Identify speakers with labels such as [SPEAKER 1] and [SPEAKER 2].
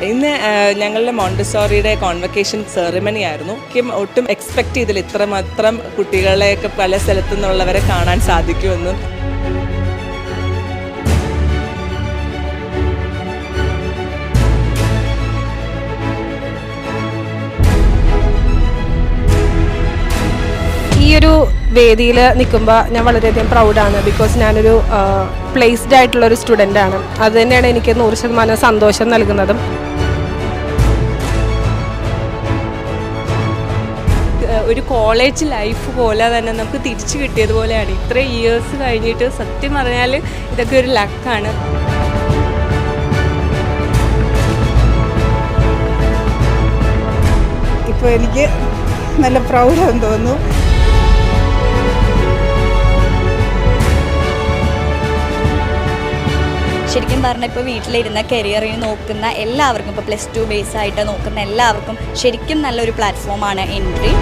[SPEAKER 1] ഇന്ന് ഞങ്ങളുടെ മോണ്ടിസോറിയുടെ convocation ceremony ആയിരുന്നു. ഒട്ടും എക്സ്പെക്ട് ചെയ്തില്ല ഇത്രമാത്രം കുട്ടികളെയൊക്കെ പല സ്ഥലത്തു നിന്നുള്ളവരെ കാണാൻ സാധിക്കുമെന്നും.
[SPEAKER 2] ഈ ഒരു വേദിയിൽ നിൽക്കുമ്പോൾ ഞാൻ വളരെയധികം പ്രൗഡാണ്. ബിക്കോസ് ഞാനൊരു പ്ലേസ്ഡ് ആയിട്ടുള്ളൊരു സ്റ്റുഡൻ്റാണ്. അത് തന്നെയാണ് എനിക്ക് 100% സന്തോഷം നൽകുന്നതും.
[SPEAKER 3] ഒരു കോളേജ് ലൈഫ് പോലെ തന്നെ നമുക്ക് തിരിച്ചു കിട്ടിയതുപോലെയാണ്. ഇത്രയും ഇയേഴ്സ് കഴിഞ്ഞിട്ട് സത്യം പറഞ്ഞാൽ ഇതൊക്കെ ഒരു ലക്കാണ്.
[SPEAKER 4] ഇപ്പോൾ എനിക്ക് നല്ല പ്രൗഡാണെന്ന് തോന്നുന്നു.
[SPEAKER 5] ശരിക്കും പറഞ്ഞാൽ ഇപ്പോൾ വീട്ടിലിരുന്ന കരിയറിന് നോക്കുന്ന എല്ലാവർക്കും, ഇപ്പോൾ +2 ബേസ് ആയിട്ട് നോക്കുന്ന എല്ലാവർക്കും ശരിക്കും നല്ലൊരു പ്ലാറ്റ്ഫോമാണ് എൻട്രി.